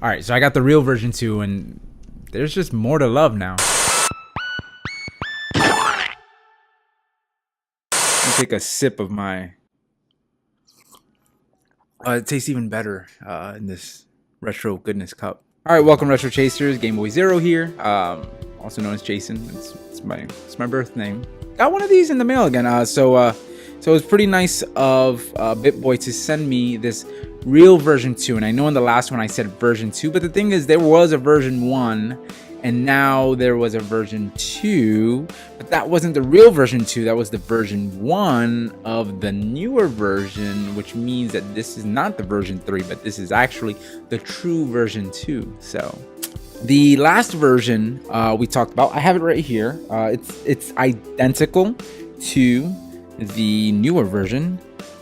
All right, so I got the real version 2, and there's just more to love now. Let me take a sip of my... it tastes even better in this retro goodness cup. All right, welcome Retro Chasers. GameBoyZero here, also known as Jason. It's my birth name. Got one of these in the mail again. So it was pretty nice of BittBoy to send me this real version 2. And I know in the last one I said version 2, but the thing is there was a version 1, and now there was a version 2, but that wasn't the real version 2. That was the version 1 of the newer version, which means that this is not the version 3, but this is actually the true version 2. So the last version we talked about, I have it right here. It's identical to the newer version.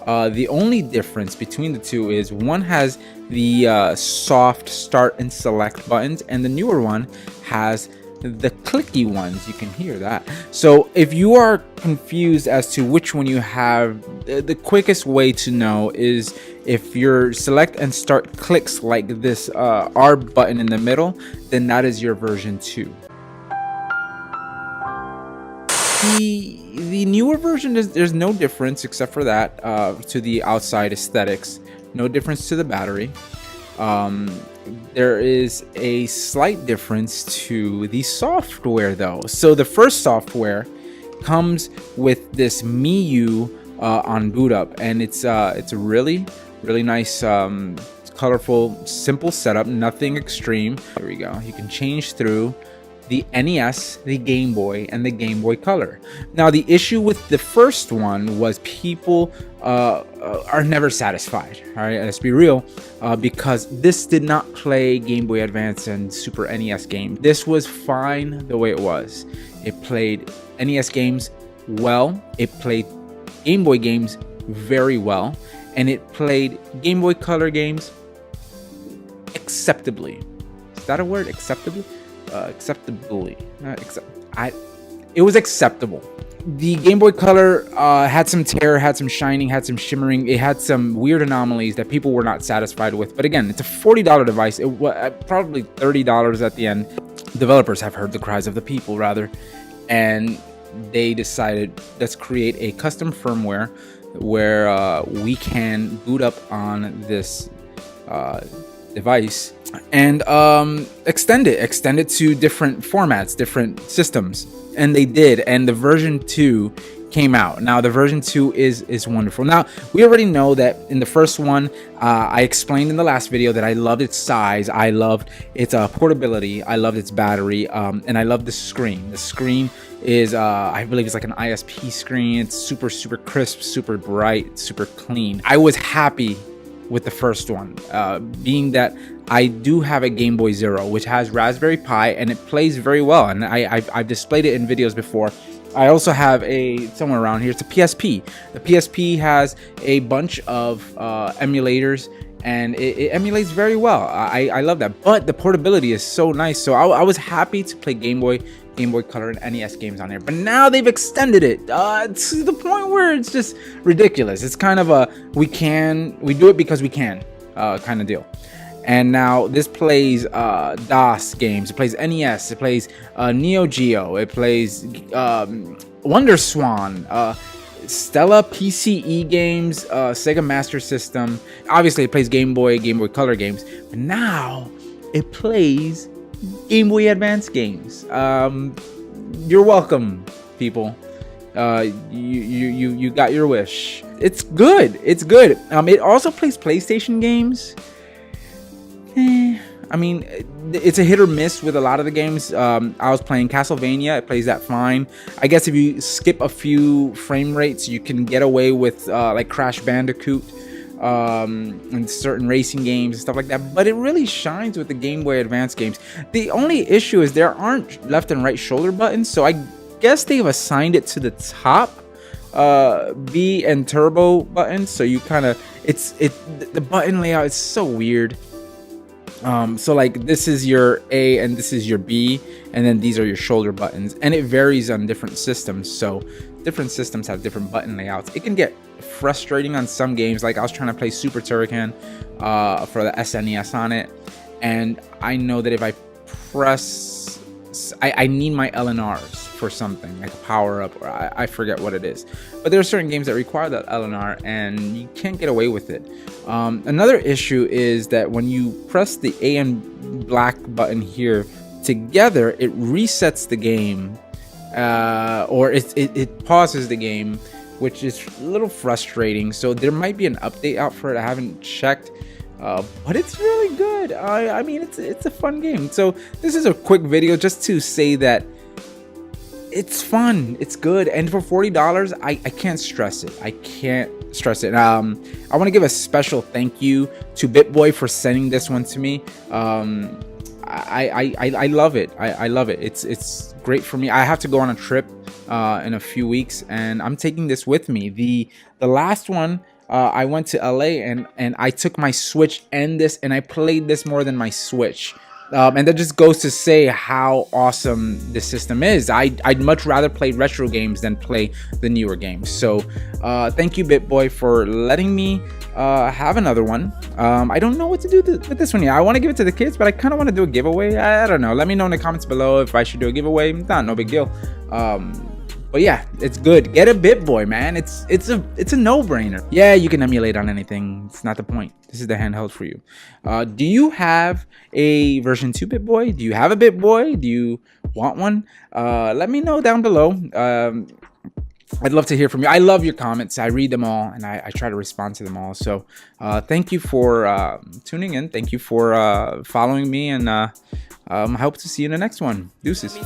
The only difference between the two is one has the soft start and select buttons, and the newer one has the clicky ones. You can hear that. So if you are confused as to which one you have, the quickest way to know is if your select and start clicks like this R button in the middle, then that is your version 2. The newer version there's no difference except for that to the outside aesthetics. No difference to the battery. There is a slight difference to the software though. So the first software comes with this MIUI on boot up, and it's a really nice colorful, simple setup, nothing extreme. There we go. You can change through the NES, the Game Boy, and the Game Boy Color. Now the issue with the first one was people are never satisfied. All right, let's be real, because this did not play Game Boy Advance and Super NES games. This was fine the way it was. It played NES games well, it played Game Boy games very well, and it played Game Boy Color games acceptably. Is that a word? Acceptably? Acceptably. It was acceptable. The Game Boy Color had some tear, had some shining, had some shimmering. It had some weird anomalies that people were not satisfied with. But again, it's a $40 device. It was probably $30 at the end. Developers have heard the cries of the people, rather, and they decided, let's create a custom firmware where we can boot up on this device and extend it to different formats, different systems, and they did. And the version 2 came out. Now the version 2 is wonderful. Now we already know that in the first one, I explained in the last video that I loved its size, I loved its portability, I loved its battery, and I loved the screen. The screen is I believe it's like an ISP screen. It's super crisp, super bright, super clean. I was happy with the first one, being that I do have a GameBoyZero, which has Raspberry Pi, and it plays very well, and I've displayed it in videos before. I also have somewhere around here, it's a PSP. The PSP has a bunch of emulators, and it emulates very well. I love that, but the portability is so nice. So I was happy to play Game Boy Color, and NES games on there. But now they've extended it to the point where it's just ridiculous. It's kind of a we do it because we can kind of deal. And now this plays DOS games, it plays NES, it plays Neo Geo, it plays Wonder Swan, Stella PCE games, Sega Master System. Obviously it plays Game Boy Color games, but now it plays Game Boy Advance games. You're welcome, people. You got your wish. It's good. It's good. It also plays PlayStation games. I mean, it's a hit or miss with a lot of the games. I was playing Castlevania. It plays that fine. I guess if you skip a few frame rates, you can get away with like Crash Bandicoot and certain racing games and stuff like that. But it really shines with the Game Boy Advance games. The only issue is there aren't left and right shoulder buttons, so I guess they've assigned it to the top B and turbo buttons. So you kind of the button layout is so weird. So like this is your A and this is your B, and then these are your shoulder buttons, and it varies on different systems. So different systems have different button layouts. It can get frustrating on some games. Like I was trying to play Super Turrican for the SNES on it, and I know that if I press, I need my LNRs for something like a power up, or I forget what it is, but there are certain games that require that LNR and you can't get away with it. Another issue is that when you press the A and black button here together, it resets the game, or it pauses the game, which is a little frustrating. So there might be an update out for it. I haven't checked, but it's really good. I mean, it's a fun game. So this is a quick video just to say that it's fun, it's good, and for $40, I can't stress it. I can't stress it. I want to give a special thank you to BittBoy for sending this one to me. I love it. I love it. It's great for me. I have to go on a trip in a few weeks, and I'm taking this with me. The last one, I went to LA and I took my Switch and this, and I played this more than my Switch. And that just goes to say how awesome this system is. I'd much rather play retro games than play the newer games. So thank you, BittBoy, for letting me have another one. I don't know what to do with this one yet. I want to give it to the kids, but I kind of want to do a giveaway. I don't know. Let me know in the comments below if I should do a giveaway. No big deal. But yeah, it's good. Get a BittBoy, man. It's a no-brainer. Yeah, you can emulate on anything. It's not the point. This is the handheld for you. Do you have a version 2 BittBoy? Do you have a BittBoy? Do you want one? Let me know down below. I'd love to hear from you. I love your comments. I read them all, and I try to respond to them all. So thank you for tuning in. Thank you for following me, and I hope to see you in the next one. Deuces.